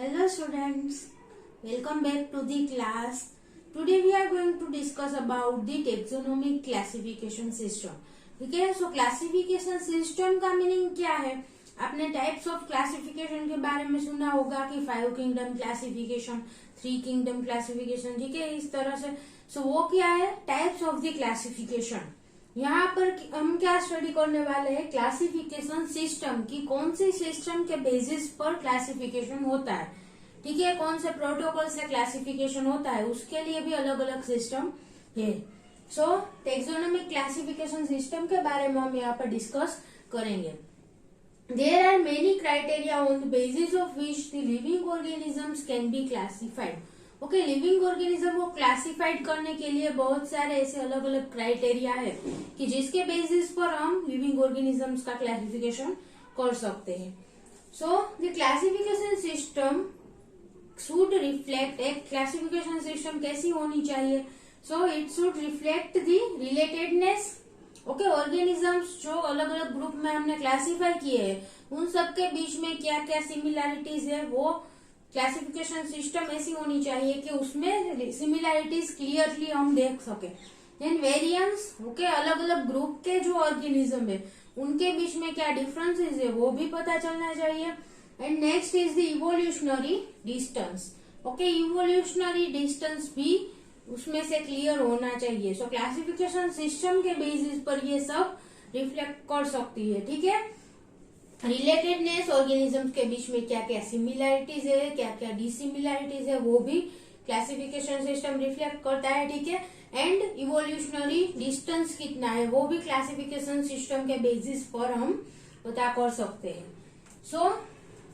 Hello students, welcome back to the class. Today we are going to discuss about the taxonomic classification system. ठीक है, सो classification system का meaning क्या है? आपने types of classification के बारे में सुना होगा कि 5 किंगडम क्लासिफिकेशन, 3 किंगडम क्लासिफिकेशन, ठीक है, इस तरह से। सो वो क्या है? Types of the classification. यहाँ पर हम क्या स्टडी करने वाले हैं? क्लासिफिकेशन सिस्टम की कौन सी सिस्टम के बेसिस पर क्लासिफिकेशन होता है, ठीक है, कौन से प्रोटोकॉल से क्लासिफिकेशन होता है, उसके लिए भी अलग अलग सिस्टम है। सो टैक्सोनॉमिक क्लासिफिकेशन सिस्टम के बारे में हम यहाँ पर डिस्कस करेंगे। There are many criteria on the basis of which the living organisms can be classified. Okay, living organism को क्लासिफाइड करने के लिए बहुत सारे ऐसे अलग अलग क्राइटेरिया है कि जिसके बेसिस पर हम लिविंग ऑर्गेनिजम्स का क्लासिफिकेशन कर सकते हैं। So the classification system should reflect, एक क्लासिफिकेशन सिस्टम कैसी होनी चाहिए? So it should reflect the relatedness. Okay, organisms जो अलग अलग ग्रुप में हमने क्लासिफाई किए हैं उन सबके बीच में क्या क्या सिमिलैरिटीज है, वो क्लासिफिकेशन सिस्टम ऐसी होनी चाहिए कि उसमें सिमिलैरिटीज क्लियरली हम देख सके। देन वेरिएंस, ओके, अलग अलग ग्रुप के जो ऑर्गेनिज्म है उनके बीच में क्या डिफरेंसेस है वो भी पता चलना चाहिए। And next is the evolutionary distance. Okay, evolutionary distance भी उसमें से क्लियर होना चाहिए। सो क्लासिफिकेशन सिस्टम के बेसिस पर ये सब रिफ्लेक्ट कर सकती है, ठीक है। रिलेटेडनेस, ऑर्गेनिजम्स के बीच में क्या क्या सिमिलैरिटीज है, क्या क्या डिसिमिलैरिटीज है, वो भी क्लासिफिकेशन सिस्टम रिफ्लेक्ट करता है, ठीक है। एंड इवोल्यूशनरी डिस्टेंस कितना है वो भी क्लासिफिकेशन सिस्टम के बेसिस पर हम पता कर सकते हैं। So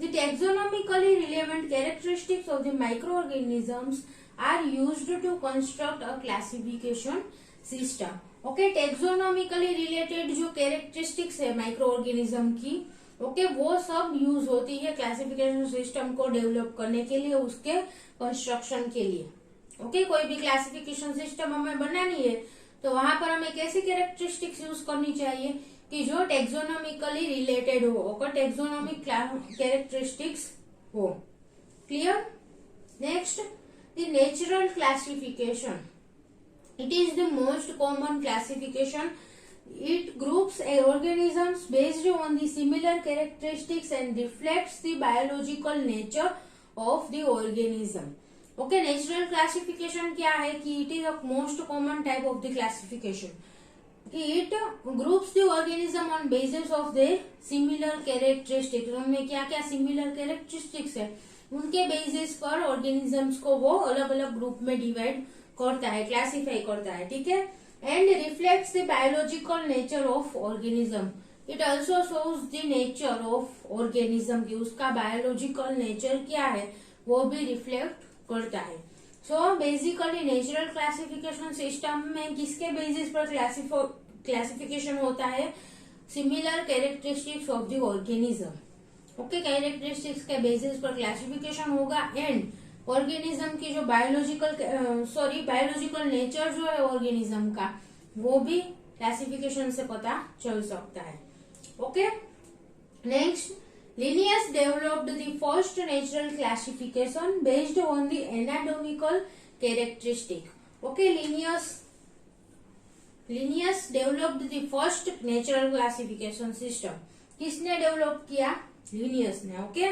the taxonomically relevant characteristics of the microorganisms are used to construct a classification system. Okay, taxonomically related जो कैरेक्टरिस्टिक्स है माइक्रो ऑर्गेनिज्म की, ओके, वो सब यूज होती है क्लासिफिकेशन सिस्टम को डेवलप करने के लिए, उसके कंस्ट्रक्शन के लिए। ओके, कोई भी क्लासिफिकेशन सिस्टम हमें बनानी है तो वहां पर हमें कैसी कैरेक्टरिस्टिक्स यूज करनी चाहिए कि जो टैक्सोनॉमिकली रिलेटेड हो, ओके, टैक्सोनॉमिक कैरेक्टरिस्टिक्स हो। Clear? Next, the natural classification. It is the most common classification. It groups organisms based on the similar characteristics and reflects the biological nature of the organism. Okay, natural classification क्या है कि it is a most common type of the classification. It groups the organism on basis of their similar characteristics. उनमें क्या क्या similar characteristics है उनके basis पर organisms को वो अलग अलग ग्रुप में डिवाइड करता है, क्लासिफाई करता है, ठीक है। And reflects the biological nature of organism. It also shows the nature of organism की उसका बायोलॉजिकल नेचर क्या है वो भी रिफ्लेक्ट करता है। So basically natural classification system में किसके बेसिस पर क्लासिफिकेशन होता है? Similar characteristics of the organism. Okay, characteristics के बेसिस पर क्लासिफिकेशन होगा एंड ऑर्गेनिज्म की जो बायोलॉजिकल नेचर जो है ऑर्गेनिज्म का वो भी क्लासिफिकेशन से पता चल सकता है। Okay, next, Linnaeus developed the first natural classification based on the anatomical characteristic. Okay, Linnaeus developed the first natural classification system. किसने डेवलप किया? लिनियस ने। ओके,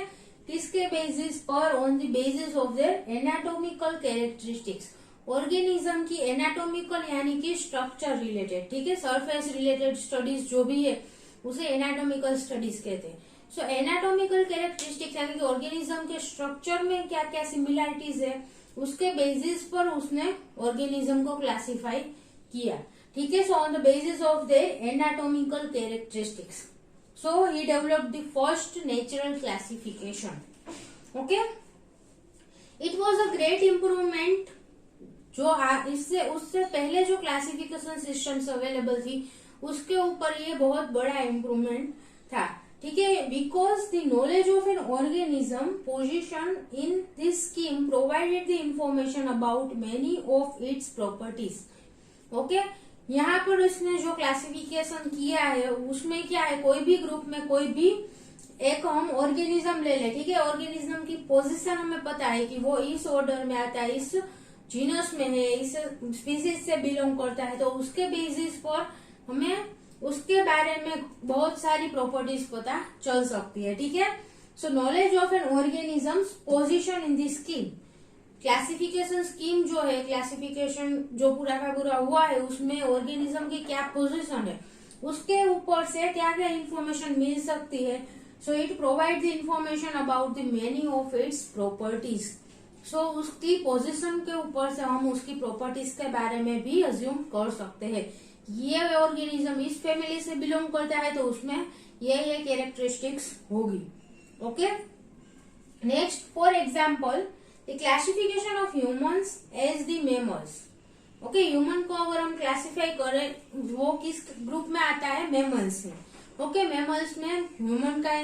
किसके बेसिस पर? On the basis of their anatomical characteristics. Organism की anatomical यानी कि structure related, ठीक है, सरफेस रिलेटेड स्टडीज जो भी है उसे एनाटॉमिकल स्टडीज कहते हैं। सो एनाटॉमिकल कैरेक्टरिस्टिक्स यानी कि ऑर्गेनिज्म के स्ट्रक्चर में क्या क्या सिमिलैरिटीज है उसके बेसिस पर उसने ऑर्गेनिज्म को क्लासिफाई किया, ठीक है। So on the basis of their anatomical characteristics, so he developed the first natural classification. Okay, it was a great improvement जो इससे उससे पहले जो क्लासिफिकेशन सिस्टम्स अवेलेबल थी उसके ऊपर ये बहुत बड़ा इम्प्रूवमेंट था, ठीक है। Because the knowledge of an organism position in this scheme provided the information about many of its properties. Okay, यहाँ पर इसने जो क्लासिफिकेशन किया है उसमें क्या है, कोई भी ग्रुप में कोई भी एक हम ऑर्गेनिज्म ले ले, ठीक है। ऑर्गेनिज्म की पोजीशन हमें पता है कि वो इस ऑर्डर में आता है, इस जीनस में है, इस स्पीसीज से बिलोंग करता है, तो उसके बेसिस पर हमें उसके बारे में बहुत सारी प्रॉपर्टीज पता चल सकती है, ठीक है। सो knowledge of an organism position in the scheme, classification scheme जो है, क्लासिफिकेशन जो पूरा का पूरा हुआ है उसमें ऑर्गेनिज्म की क्या पोजीशन है, उसके ऊपर से क्या क्या इंफॉर्मेशन मिल सकती है। So it provide the information about the many of its properties. So उसकी पोजीशन के ऊपर से हम उसकी प्रॉपर्टीज के बारे में भी अज्यूम कर सकते हैं। ये ऑर्गेनिज्म इस फैमिली से बिलोंग करता है तो उसमें ये कैरेक्टरिस्टिक्स होगी। Okay, next for example the classification of humans as the mammals. Okay, human को अगर हम क्लासिफाई करें वो किस ग्रुप में आता है, मेमल्स में। ओके, मेमल्स में ह्यूमन का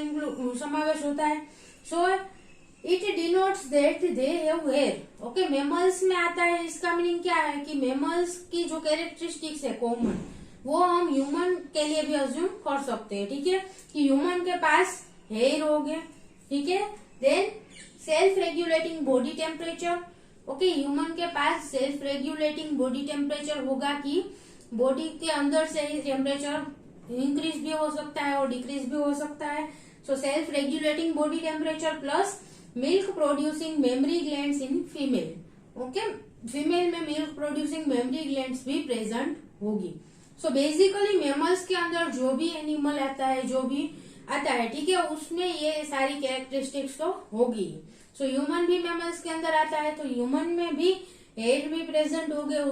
समावेश होता है। So it denotes that they have hair. Okay, mammals में आता है, इसका मीनिंग क्या है कि मेमल्स की जो कैरेक्टरिस्टिक्स है कॉमन, वो हम ह्यूमन के लिए भी अज्यूम कर सकते हैं, ठीक है, कि ह्यूमन के पास हेयर हो गया, ठीक है। Then self regulating body temperature. Okay, human के पास सेल्फ रेगुलेटिंग बॉडी टेम्परेचर होगा कि बॉडी के अंदर से ही टेम्परेचर इंक्रीज भी हो सकता है और डिक्रीज भी हो सकता है। So self regulating body temperature plus milk producing mammary glands in female. Okay, female में मिल्क प्रोड्यूसिंग मेमरी ग्लैंड्स भी प्रेजेंट होगी। सो बेसिकली मेमल्स के अंदर जो भी एनिमल आता है, जो भी आता है, ठीक है, उसमें ये सारी कैरेक्टरिस्टिक्स तो होगी। सो ह्यूमन भी मेमल्स के अंदर आता है, तो ह्यूमन में भी हेयर भी प्रेजेंट हो गए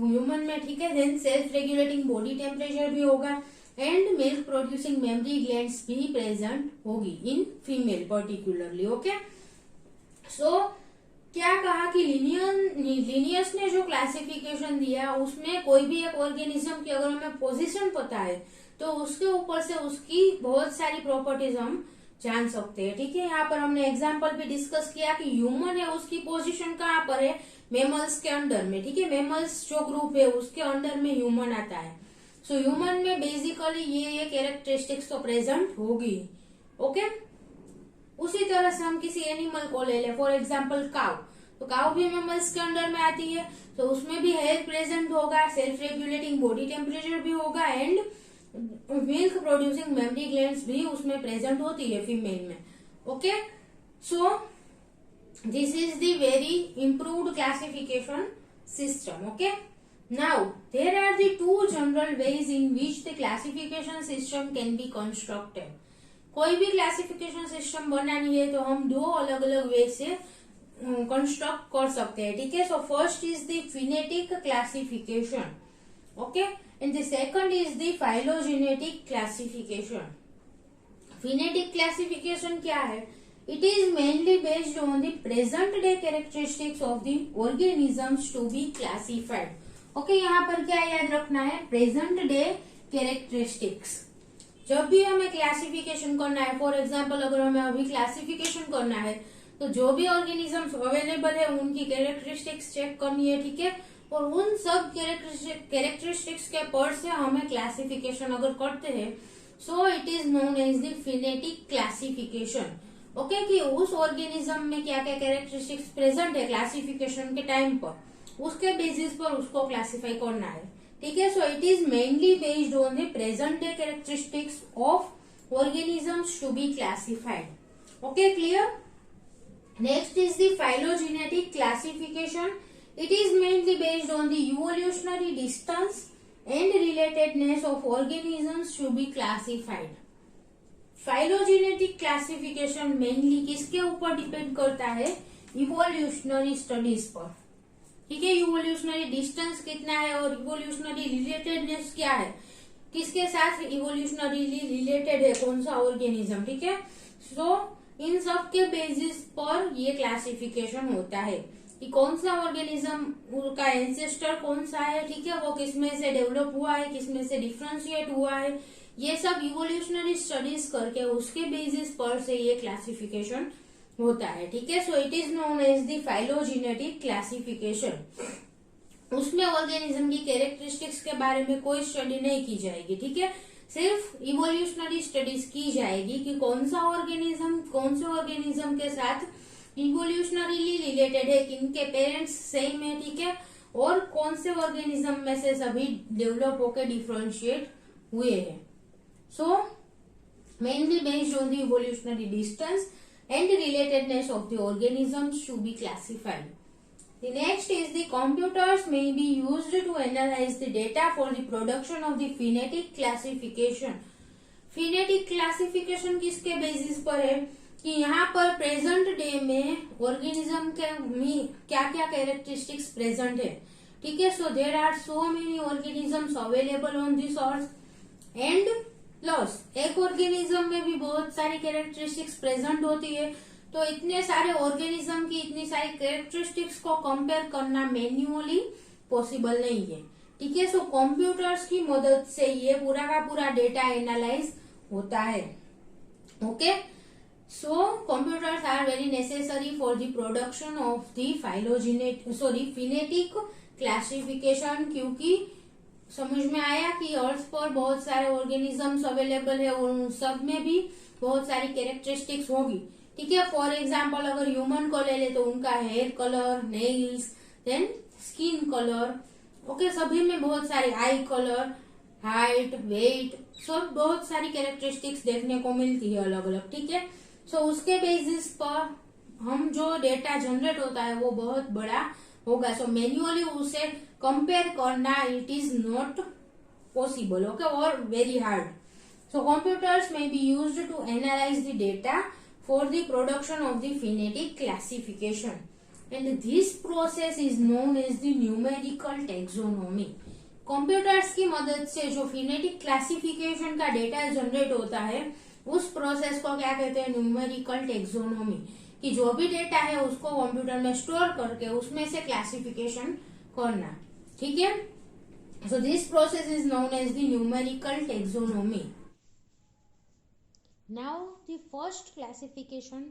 ह्यूमन में, ठीक है। Then self regulating body temperature भी होगा and milk producing mammary glands भी प्रेजेंट होगी in female particularly. Okay, so क्या कहा कि लिनियस ने जो क्लासिफिकेशन दिया उसमें कोई भी एक ऑर्गेनिज्म की अगर हमें पोजीशन पता है तो उसके ऊपर से उसकी बहुत सारी प्रॉपर्टीज हम जान सकते हैं, ठीक है। यहाँ पर हमने एग्जांपल भी डिस्कस किया कि ह्यूमन है, उसकी पोजीशन कहाँ पर है, मेमल्स के अंडर में, ठीक है। मेमल्स जो ग्रुप है उसके अंडर में ह्यूमन आता है। सो ह्यूमन में बेसिकली ये कैरेक्टरिस्टिक्स तो प्रेजेंट होगी। ओके, उसी तरह से हम किसी एनिमल को ले ले, फॉर एग्जाम्पल काउ, तो काउ भी मेमल्स के अंडर में आती है, तो उसमें भी हेयर प्रेजेंट होगा, सेल्फ रेगुलेटिंग बॉडी टेम्परेचर भी होगा and milk producing mammary glands भी उसमें प्रेजेंट होती है फीमेल में। Okay, so this is the very improved classification system. Okay, now there are the two general ways in which the classification system can be constructed. कोई भी classification system बनानी है तो हम दो अलग अलग वे से कंस्ट्रक्ट कर सकते हैं, ठीक है। So first is the phenetic classification, okay, and the second is the phylogenetic classification. Phenetic classification क्या है? It is mainly based on the present day characteristics of the organisms to be classified. Okay, यहाँ पर क्या याद रखना है? Present day characteristics. जब भी हमें क्लासिफिकेशन करना है, फॉर एग्जाम्पल अगर हमें अभी क्लासिफिकेशन करना है तो जो भी ऑर्गेनिजम्स अवेलेबल है उनकी कैरेक्टरिस्टिक्स चेक करनी है, ठीक है, और उन सब कैरेक्टरिस्टिक्स के पर से हमें क्लासिफिकेशन अगर करते हैं, so it is known as the phenetic classification. Okay, कि उस ऑर्गेनिज्म में क्या क्या कैरेक्टरिस्टिक्स प्रेजेंट है क्लासिफिकेशन के टाइम पर, उसके बेसिस पर उसको क्लासिफाई करना है, ठीक है। So it is mainly based on the present day characteristics of organisms to be classified. Okay, clear? Next is the phylogenetic classification. It is mainly based on the evolutionary distance and relatedness of organisms to be classified. Phylogenetic classification mainly किसके ऊपर depend करता है? Evolutionary studies पर, ठीक है। Evolutionary distance कितना है और इवोल्यूशनरी रिलेटेडनेस क्या है, किसके साथ इवोल्यूशनरीली रिलेटेड है कौन सा ऑर्गेनिज्म, ठीक है। सो इन सब के बेसिस पर ये क्लासिफिकेशन होता है कि कौन सा ऑर्गेनिज्म का एंसेस्टर कौन सा है, ठीक है, वो किसमें से डेवलप हुआ है, किसमें से डिफ्रेंशिएट हुआ है, ये सब इवोल्यूशनरी स्टडीज करके उसके बेसिस पर से ये क्लासिफिकेशन होता है, ठीक है। So it is known as the phylogenetic classification. उसमें ऑर्गेनिज्म की कैरेक्टरिस्टिक्स के बारे में कोई स्टडी नहीं की जाएगी, ठीक है, सिर्फ इवोल्यूशनरी स्टडीज की जाएगी कि कौन से ऑर्गेनिज्म के साथ इवोल्यूशनरीली रिलेटेड है, किनके पेरेंट्स सेम है, ठीक है, और कौन से ऑर्गेनिज्म में से सभी डेवलप होकर डिफरेंशिएट हुए हैं. सो mainly based on the evolutionary distance and relatedness of the organisms to be classified. The next is the computers may be used to analyze the data for the production of the phonetic classification. Phonetic classification किसके basis पर है कि यहाँ पर present day में organism के क्या क्या कैरेक्टरिस्टिक्स प्रेजेंट है, ठीक है. So there are so many organisms available on this earth and plus एक ऑर्गेनिज्म में भी बहुत सारी कैरेक्टरिस्टिक्स प्रेजेंट होती है. तो इतने सारे ऑर्गेनिज्म की इतनी सारी कैरेक्टरिस्टिक्स को कंपेयर करना मैन्युअली पॉसिबल नहीं है, ठीक है. सो कंप्यूटर्स की मदद से ये पूरा का पूरा डेटा एनालाइज होता है. Okay, so computers are very necessary for the production of the phenetic classification, क्योंकि समझ में आया कि अर्थ पर बहुत सारे ऑर्गेनिजम्स अवेलेबल है और उन सब में भी बहुत सारी कैरेक्टरिस्टिक्स होगी, ठीक है. फॉर एग्जाम्पल अगर ह्यूमन को ले ले तो उनका hair colour, nails, then skin colour, okay, सभी में बहुत सारी आई कलर, हाइट, वेट, सब बहुत सारी कैरेक्टरिस्टिक्स देखने को मिलती है अलग अलग, ठीक है. सो उसके बेसिस पर हम जो डेटा जनरेट होता है वो बहुत बड़ा होगा. सो मैन्युअली उसे कंपेयर करना it is not possible, okay, और वेरी हार्ड. सो कंप्यूटर्स में be used to analyse the data for the production of the phenetic classification and this process is known as the numerical taxonomy. Computers की मदद से जो phenetic classification का data generate होता है उस process को क्या कहते हैं, न्यूमेरिकल टैक्सोनॉमी, कि जो भी डेटा है उसको कंप्यूटर में स्टोर करके उसमें से क्लासिफिकेशन करना, ठीक है. So this process is known as the numerical taxonomy. Now the first classification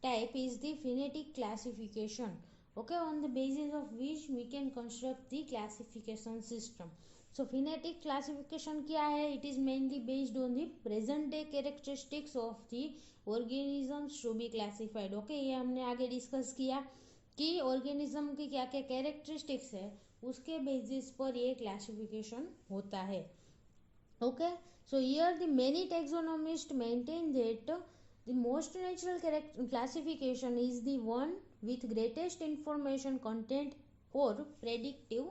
type is the phenetic classification, okay, on the basis of which we can construct the classification system. So phonetic classification क्या है, it is mainly based on the present day characteristics of the organisms to be classified. okay, ये हमने आगे discuss किया कि organism की क्या क्या कैरेक्टरिस्टिक्स है उसके बेसिस पर ये क्लासिफिकेशन होता है. okay, so here the many taxonomists maintain that the most natural classification is the one with greatest information content और predictive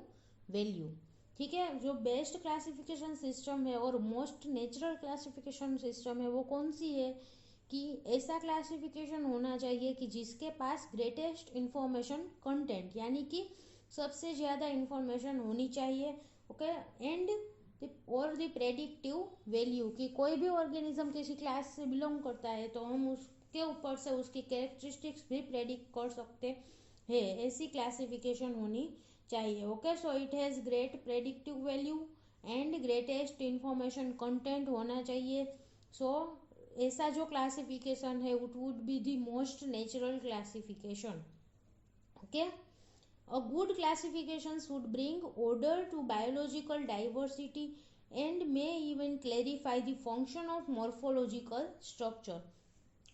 value. ठीक है, जो बेस्ट क्लासिफिकेशन सिस्टम है और मोस्ट नेचुरल क्लासिफिकेशन सिस्टम है वो कौन सी है कि ऐसा क्लासिफिकेशन होना चाहिए कि जिसके पास ग्रेटेस्ट इंफॉर्मेशन कंटेंट यानी कि सबसे ज्यादा इंफॉर्मेशन होनी चाहिए, ओके, एंड और द प्रेडिक्टिव वैल्यू कि कोई भी ऑर्गेनिज्म किसी क्लास से बिलोंग करता है तो हम उसके ऊपर से उसकी कैरेक्टरिस्टिक्स भी प्रेडिक्ट कर सकते हैं, ऐसी क्लासिफिकेशन होनी चाहिए. Okay, so it has great predictive value and greatest information content होना चाहिए. सो ऐसा जो क्लासिफिकेशन है it would be the most natural classification. Okay, a good classification should bring order to biological diversity and may even clarify the function of morphological structure.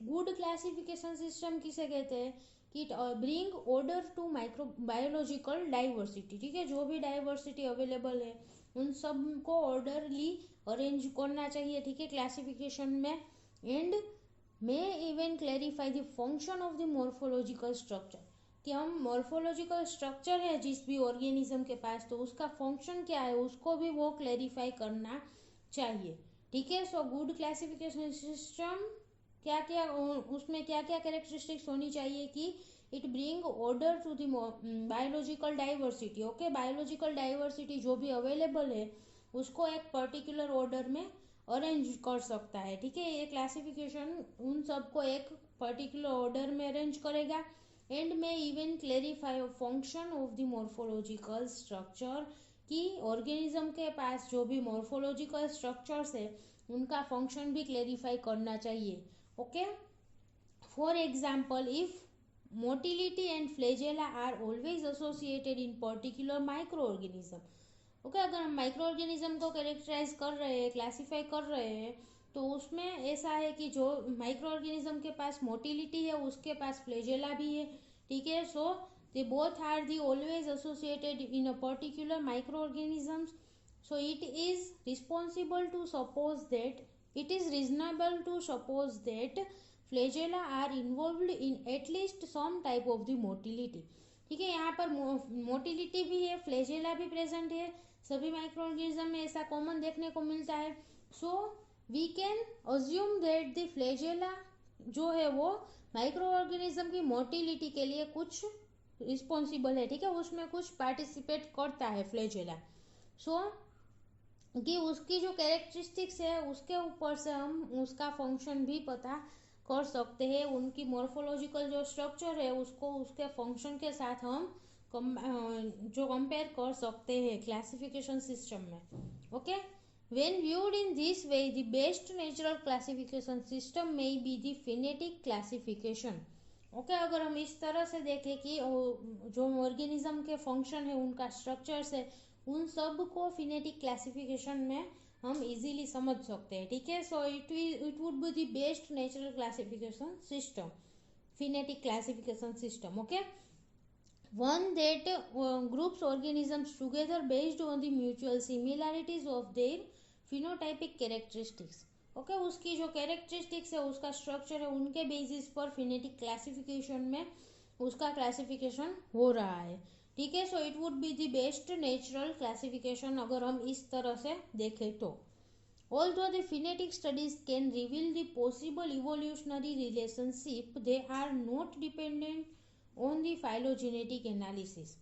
Good classification system किसे कहते हैं कि bring order to microbiological diversity, ठीक है, जो भी diversity available है उन सब को ऑर्डरली अरेंज करना चाहिए, ठीक है, क्लासिफिकेशन में, and may even clarify the function of the morphological structure कि हम मॉर्फोलॉजिकल स्ट्रक्चर है जिस भी ऑर्गेनिज्म के पास तो उसका फंक्शन क्या है उसको भी वो क्लैरिफाई करना चाहिए, ठीक है. सो गुड क्लासिफिकेशन सिस्टम क्या क्या उसमें क्या क्या कैरेक्टरिस्टिक्स होनी चाहिए कि it bring order to the biological diversity. Okay, biological diversity जो भी अवेलेबल है उसको एक पर्टिकुलर ऑर्डर में अरेंज कर सकता है, ठीक है. ये क्लासिफिकेशन उन सबको एक पर्टिकुलर ऑर्डर में अरेंज करेगा एंड में even clarify function of the morphological structure कि ऑर्गेनिज्म के पास जो भी मॉर्फोलॉजिकल स्ट्रक्चर्स है उनका फंक्शन भी क्लेरिफाई करना चाहिए. Okay, for example if motility and flagella are always associated in particular microorganism, okay, अगर हम माइक्रो ऑर्गेनिज्म को कैरेक्टराइज कर रहे हैं, क्लासीफाई कर रहे हैं, तो उसमें ऐसा है कि जो माइक्रो ऑर्गेनिज्म के पास मोटिलिटी है उसके पास फ्लैजेला भी है, ठीक है। So they both are the always associated in a particular micro organisms. So it is responsible to suppose that it is reasonable to suppose that flagella are involved in at least some type of the motility. ठीक है, यहाँ पर motility भी है, flagella भी present है, सभी micro organism में ऐसा कॉमन देखने को मिलता है. So we can assume that the flagella जो है वो माइक्रो ऑर्गेनिज्म की मोटिलिटी के लिए कुछ रिस्पॉन्सिबल है, ठीक है, उसमें कुछ पार्टिसिपेट करता है फ्लैजेला. सो कि उसकी जो कैरेक्टरिस्टिक्स है उसके ऊपर से हम उसका फंक्शन भी पता कर सकते हैं, उनकी मॉर्फोलॉजिकल जो स्ट्रक्चर है उसको उसके फंक्शन के साथ हम जो कंपेयर कर सकते हैं क्लासिफिकेशन सिस्टम में. Okay, when viewed in this way the best natural classification system में be the phenetic classification. Okay, अगर हम इस तरह से देखें कि जो ऑर्गेनिज्म के फंक्शन है, उनका स्ट्रक्चर्स है, उन सब को फिनेटिक क्लासिफिकेशन में हम इजीली समझ सकते हैं, ठीक है. So it would be the best natural classification system, phenetic classification system. Okay, one that groups organisms together based on the mutual similarities of their phenotypic characteristics. Okay, उसकी जो characteristics है, उसका स्ट्रक्चर है, उनके बेसिस पर phenetic classification में उसका classification हो रहा है, ठीक है. So it would be the best natural classification अगर हम इस तरह से देखें तो. Although the phonetic studies can reveal the possible evolutionary relationship, they are not dependent on the phylogenetic analysis.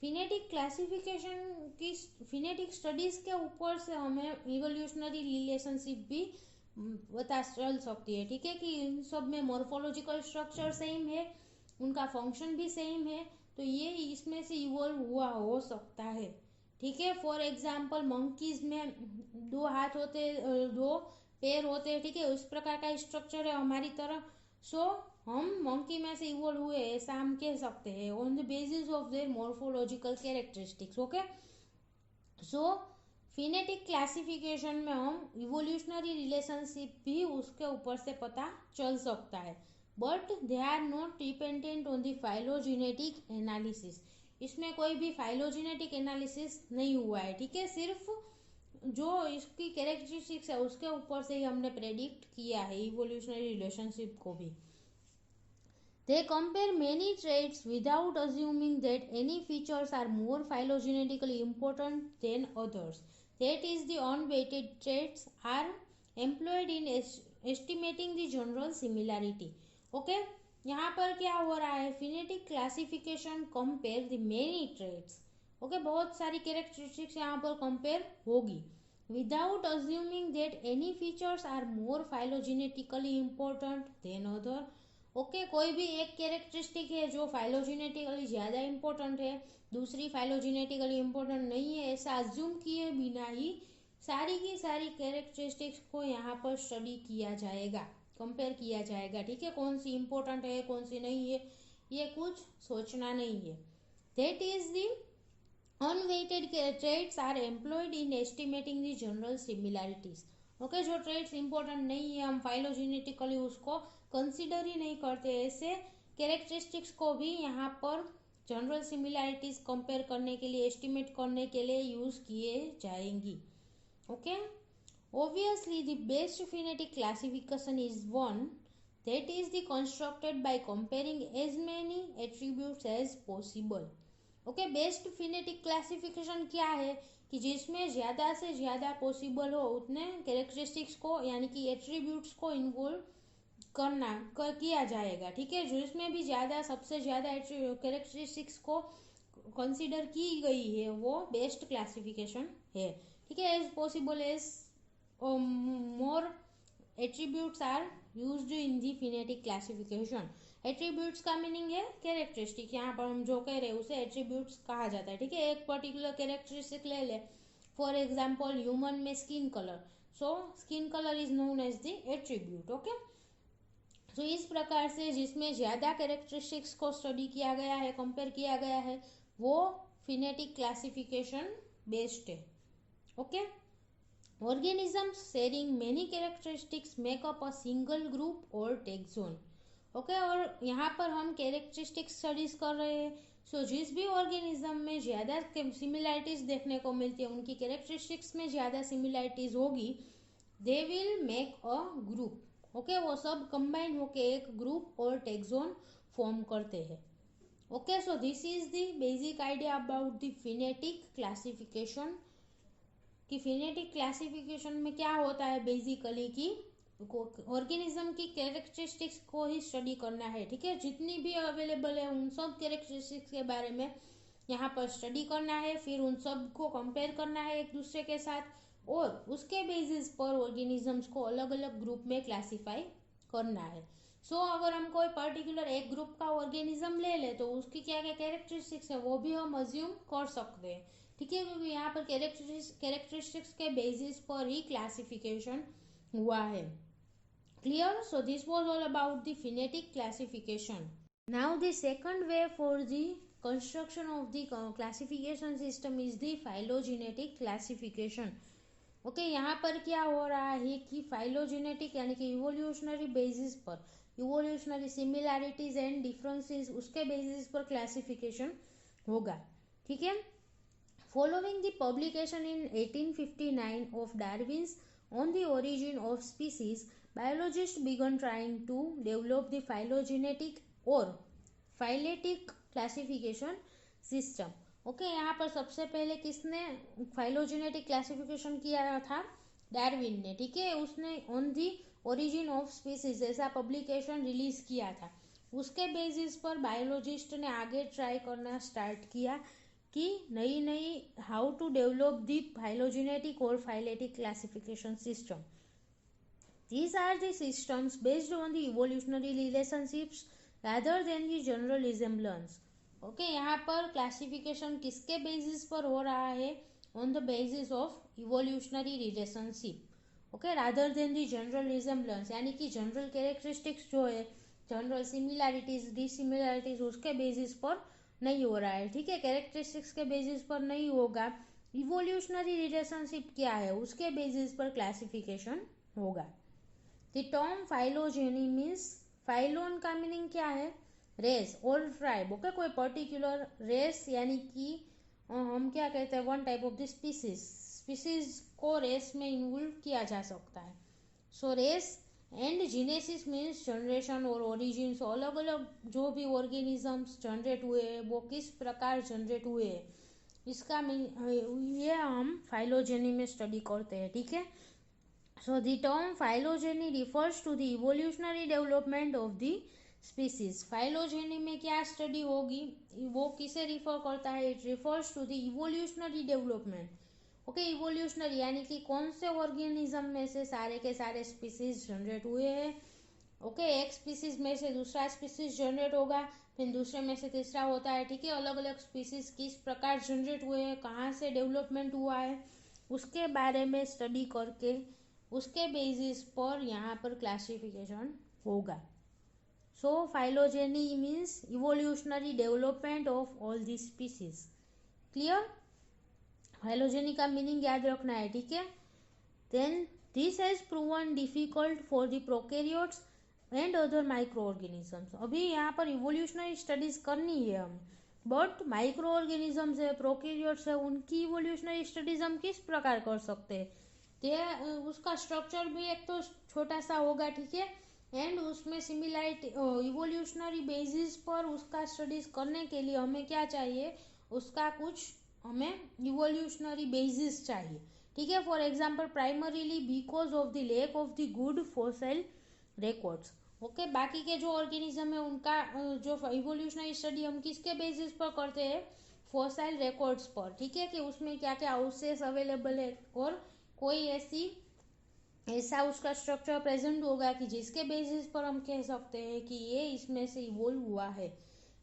Phenetic classification की फिनेटिक स्टडीज के ऊपर से हमें इवोल्यूशनरी रिलेशनशिप भी पता चल सकती है, ठीक है, कि इन सब में मॉर्फोलॉजिकल स्ट्रक्चर सेम है, उनका फंक्शन भी सेम है, तो ये इसमें से इवॉल्व हुआ हो सकता है, ठीक है. फॉर एग्जाम्पल मंकीज में 2 हाथ होते, 2 पैर होते हैं, ठीक है, उस प्रकार का स्ट्रक्चर है हमारी तरह. सो हम मंकी में से इवॉल्व हुए ऐसा हम कह सकते हैं on the basis of their morphological characteristics. Okay, so phenetic classification में हम इवोल्यूशनरी रिलेशनशिप भी उसके ऊपर से पता चल सकता है, but they are not dependent on the phylogenetic analysis. इसमें कोई भी फाइलोजेनेटिक एनालिसिस नहीं हुआ है, ठीक है, सिर्फ जो इसकी कैरेक्टरिस्टिक्स है उसके ऊपर से ही हमने प्रेडिक्ट किया है इवोल्यूशनरी रिलेशनशिप को भी. They compare many traits without assuming that any features are more phylogenetically important than others. That is, the unweighted traits are employed in estimating the general similarity. Okay, यहाँ पर क्या हो रहा है, phenetic classification compare the many traits. Okay, बहुत सारी characteristics यहाँ पर कंपेयर होगी without assuming that any features are more phylogenetically important than other. Okay, कोई भी एक कैरेक्टरिस्टिक है जो फाइलोजेनेटिकली ज़्यादा इम्पोर्टेंट है, दूसरी फाइलोजेनेटिकली इम्पोर्टेंट नहीं है, ऐसा अज्यूम किए बिना ही सारी की सारी कैरेक्टरिस्टिक्स को यहाँ पर स्टडी किया जाएगा, कंपेयर किया जाएगा, ठीक है, कौन सी इम्पोर्टेंट है कौन सी नहीं है, ये कुछ सोचना नहीं है. That is the unweighted traits are employed in estimating the general similarities. Okay, जो ट्रेट्स इंपॉर्टेंट नहीं है, हम फाइलोजेनेटिकली उसको कंसिडर ही नहीं करते, ऐसे कैरेक्टरिस्टिक्स को भी यहाँ पर जनरल सिमिलैरिटीज कंपेयर करने के लिए, एस्टिमेट करने के लिए यूज किए जाएंगी. Okay, obviously the best phonetic classification is one that is the constructed by comparing as many attributes as possible. Okay, best phenetic classification क्या है कि जिसमें ज़्यादा से ज़्यादा पॉसिबल हो उतने कैरेक्टरिस्टिक्स को यानी कि एट्रीब्यूट्स को इन्वॉल्व किया जाएगा, ठीक है, जिसमें भी ज़्यादा सबसे ज़्यादा कैरेक्टरिस्टिक्स को कंसिडर की गई है वो बेस्ट क्लासिफिकेशन है, ठीक है. As possible as more attributes are used in the phenetic classification. Attributes का मीनिंग है कैरेक्टरिस्टिक, यहाँ पर हम जो कह रहे हैं उसे एट्रीब्यूट्स कहा जाता है, ठीक है. एक पर्टिकुलर कैरेक्टरिस्टिक ले ले, फॉर एग्जांपल ह्यूमन में skin colour, so skin colour is known as the attribute. Okay, तो इस प्रकार से जिसमें ज़्यादा कैरेक्टरिस्टिक्स को स्टडी किया गया है, कंपेयर किया गया है, वो फिनेटिक क्लासिफिकेशन बेस्ट है। Okay, organisms sharing many characteristics make up a single group or taxon। Okay, और यहाँ पर हम कैरेक्टरिस्टिक्स स्टडीज कर रहे हैं। सो जिस भी ऑर्गेनिज्म में ज़्यादा सिमिलैरिटीज देखने को मिलती है, उनकी कैरेक्टरिस्टिक्स में ज़्यादा सिमिलैरिटीज होगी, they will make a group. Okay, वो सब कंबाइन होके एक ग्रुप और टेक्सोन फॉर्म करते हैं। Okay, so this is the basic idea about the phenetic classification. कि फिनेटिक क्लासिफिकेशन में क्या होता है बेसिकली, कि ऑर्गेनिज्म की कैरेक्टरिस्टिक्स को ही स्टडी करना है। ठीक है, जितनी भी अवेलेबल है उन सब कैरेक्टरिस्टिक्स के बारे में यहाँ पर स्टडी करना है, फिर उन सब को कंपेयर करना है एक दूसरे के साथ, और उसके बेसिस पर ऑर्गेनिजम्स को अलग अलग ग्रुप में क्लासीफाई करना है। सो अगर हम कोई पर्टिकुलर एक ग्रुप का ऑर्गेनिज्म ले ले तो उसकी क्या क्या कैरेक्टरिस्टिक्स है वो भी हम अज्यूम कर सकते हैं। ठीक है, क्योंकि यहाँ पर कैरेक्टरिस्टिक्स के बेसिस पर ही क्लासिफिकेशन हुआ है। Clear? So this was all about the phenetic classification. Now the second way for the construction of the classification system is the phylogenetic classification. Okay, यहाँ पर क्या हो रहा है कि फाइलोजेनेटिक यानी कि इवोल्यूशनरी बेसिस पर, इवोल्यूशनरी सिमिलैरिटीज एंड डिफरेंसेस, उसके बेसिस पर क्लासिफिकेशन होगा। ठीक है, following the publication in 1859 of Darwin's On the Origin of Species, biologists began trying to develop the phylogenetic or phyletic classification system। Okay, यहाँ पर सबसे पहले किसने फाइलोजेनेटिक क्लासिफिकेशन किया था? डार्विन ने। ठीक है, उसने on the origin of species ऐसा पब्लिकेशन रिलीज किया था। उसके बेसिस पर बायोलॉजिस्ट ने आगे ट्राई करना स्टार्ट किया कि नई नई how to develop the phylogenetic और phyletic classification system. These are the systems based on the evolutionary relationships rather than the general resemblance। Okay, यहाँ पर क्लासिफिकेशन किसके बेसिस पर हो रहा है? On the basis of evolutionary relationship. Okay, rather than the general resemblance, यानी कि general characteristics जो है, जनरल सिमिलैरिटीज डिसिमिलैरिटीज, उसके बेसिस पर नहीं हो रहा है। ठीक है, कैरेक्टरिस्टिक्स के बेसिस पर नहीं होगा। इवोल्यूशनरी रिलेशनशिप क्या है उसके बेसिस पर क्लासिफिकेशन होगा। The term phylogeny means, phylon का मीनिंग क्या है? रेस और ट्राइब। ओके, कोई पर्टिकुलर रेस यानी कि हम क्या कहते हैं, one type of the species, species को रेस में इन्वॉल्व किया जा सकता है। So race and genesis means generation और ओरिजिन। सो अलग अलग जो भी ऑर्गेनिजम्स जनरेट हुए हैं वो किस प्रकार जनरेट हुए हैं, इसका ये हम फाइलोजेनी में स्टडी करते हैं। ठीक है, so the term phylogeny refers to the evolutionary development of the species. Phylogeny में क्या स्टडी होगी, वो किसे रिफर करता है? It refers to the evolutionary development. Okay, evolutionary यानी कि कौन से ऑर्गेनिज्म में से सारे के सारे स्पीसीज जनरेट हुए हैं। ओके, एक स्पीसीज में से दूसरा स्पीसीज जनरेट होगा, फिर दूसरे में से तीसरा होता है। ठीक है, अलग अलग स्पीसीज किस प्रकार जनरेट हुए हैं, कहाँ से डेवलपमेंट हुआ है, उसके बारे में स्टडी करके उसके बेसिस पर यहाँ पर क्लासिफिकेशन होगा। So phylogeny means evolutionary development of all the species. Clear? Phylogeny का मीनिंग याद रखना है। ठीक है, then this has proven difficult for the prokaryotes and other micro organisms. अभी यहाँ पर इवोल्यूशनरी स्टडीज करनी है हम, बट माइक्रो ऑर्गेनिजम्स है, प्रोकैरियोट्स है, उनकी इवोल्यूशनरी स्टडीज हम किस प्रकार कर सकते हैं? उसका स्ट्रक्चर भी एक तो छोटा सा होगा। ठीक है, एंड उसमें सिमिलैरिटी इवोल्यूशनरी बेसिस पर उसका स्टडीज करने के लिए हमें क्या चाहिए? उसका कुछ हमें इवोल्यूशनरी बेसिस चाहिए। ठीक है, for example primarily because of the lack of the good fossil records. Okay, बाकी के जो ऑर्गेनिज्म है उनका जो इवोल्यूशनरी स्टडी हम किसके बेसिस पर करते हैं? फॉसिल रिकॉर्ड्स पर। ठीक है, कि उसमें क्या क्या अवशेष अवेलेबल है और कोई ऐसा उसका स्ट्रक्चर प्रेजेंट होगा कि जिसके बेसिस पर हम कह सकते हैं कि ये इसमें से इवोल्व हुआ है।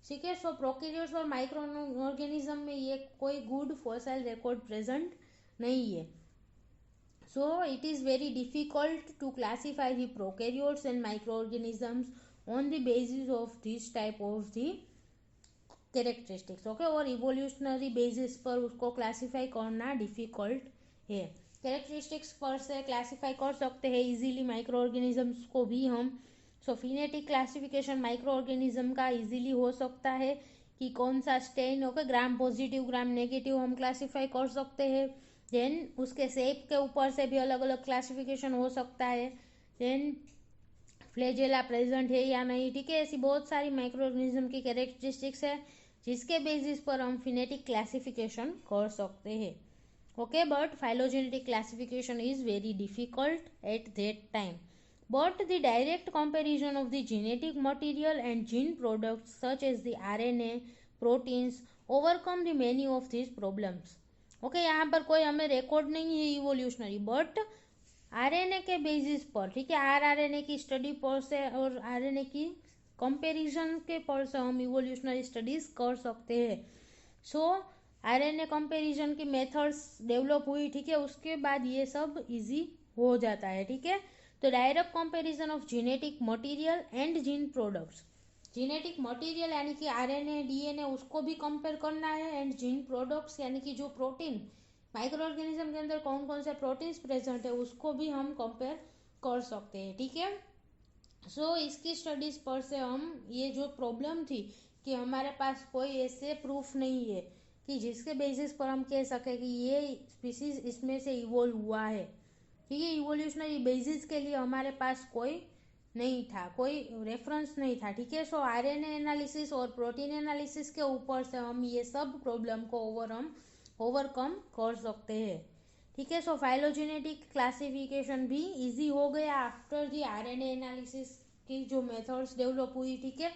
ठीक है, सो प्रोकैरियोट्स और माइक्रो ऑर्गेनिज्म में ये कोई गुड फॉसिल रिकॉर्ड प्रेजेंट नहीं है। So it is very difficult to classify the prokaryotes and microorganisms on the basis of this type of the characteristics, okay, और इवोल्यूशनरी बेसिस पर उसको क्लासीफाई करना डिफिकल्ट है। कैरेक्टरिस्टिक्स पर से क्लासीफाई कर सकते हैं इजीली माइक्रो ऑर्गेनिजम्स को भी हम। So phenetic classification microorganism का इजीली हो सकता है कि कौन सा stain, okay, gram positive gram negative हम क्लासीफाई कर सकते हैं। देन उसके शेप के ऊपर से भी अलग अलग क्लासिफिकेशन हो सकता है। देन फ्लैजेला प्रेजेंट है या नहीं, ठीक है, ऐसी बहुत सारी माइक्रो ऑर्गेनिज्म की कैरेक्टरिस्टिक्स है जिसके बेसिस पर हम फिनेटिक क्लासिफिकेशन कर सकते हैं, okay. But phylogenetic classification is very difficult at that time. But the direct comparison of the genetic material and gene products such as the RNA, proteins overcome the many of these problems. Okay, यहाँ पर कोई हमें record नहीं है evolutionary, but RNA के basis पर, ठीक है, आरएनए की स्टडी पर से और आरएनए की कंपैरिजन के पर से हम इवोल्यूशनरी स्टडीज कर सकते हैं। सो आरएनए कंपैरिजन की मेथड्स डेवलप हुई, ठीक है, उसके बाद ये सब इजी हो जाता है, ठीक है। तो direct comparison of genetic material and gene products, genetic material यानी कि आरएनए डीएनए उसको भी कंपेयर करना है, एंड जीन प्रोडक्ट्स यानी कि जो प्रोटीन माइक्रो ऑर्गेनिज्म के अंदर कौन कौन से प्रोटीन्स प्रेजेंट है उसको भी हम कंपेयर कर सकते हैं, ठीक है। सो इसकी स्टडीज पर से हम ये जो प्रॉब्लम थी कि हमारे पास कोई ऐसे प्रूफ नहीं है कि जिसके बेसिस पर हम कह सके कि ये स्पीसीज इसमें से इवोल्व हुआ है, ठीक है, इवोल्यूशनरी बेसिस के लिए हमारे पास कोई नहीं था, कोई रेफरेंस नहीं था, ठीक है। सो आरएनए एनालिसिस और प्रोटीन एनालिसिस के ऊपर से हम ये सब प्रॉब्लम को ओवरकम कर सकते हैं, ठीक है। सो फाइलोजेनेटिक क्लासिफिकेशन भी इजी हो गया आफ्टर दी आरएनए एनालिसिस की जो मेथड्स डेवलप हुई, ठीक है,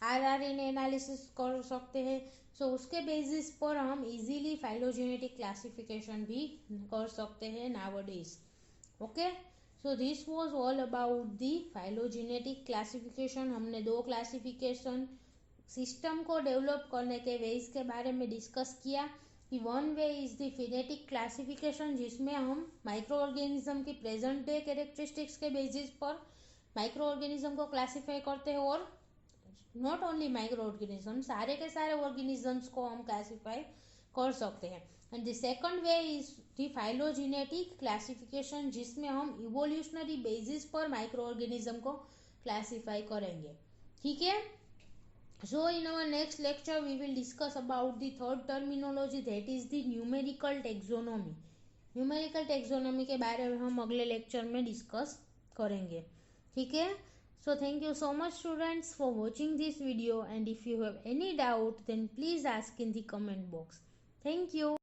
आरआरएनए एनालिसिस कर सकते हैं। सो उसके बेसिस पर हम इजीली फाइलोजेनेटिक क्लासिफिकेशन भी कर सकते हैं nowadays, okay. So this was all about the phylogenetic classification. हमने दो क्लासिफिकेशन सिस्टम को डेवलप करने के वेज के बारे में डिस्कस किया कि one way is the phenetic classification, जिसमें हम माइक्रो ऑर्गेनिज्म की प्रेजेंट डे कैरेक्टरिस्टिक्स के बेसिस पर माइक्रो ऑर्गेनिज्म को क्लासिफाई करते हैं, और नॉट ओनली माइक्रो ऑर्गेनिज्म, सारे के सारे ऑर्गेनिजम्स को हम क्लासिफाई कर सकते हैं। And the second way is the phylogenetic classification, जिसमें हम इवोल्यूशनरी बेसिस पर माइक्रो ऑर्गेनिज्म को क्लासिफाई करेंगे, ठीक है। So in our next lecture we will discuss about the third terminology, that is the numerical taxonomy. Numerical taxonomy के बारे में हम अगले लेक्चर में डिस्कस करेंगे, ठीक है। So thank you so much students for watching this video, and if you have any doubt then please ask in the comment box. Thank you.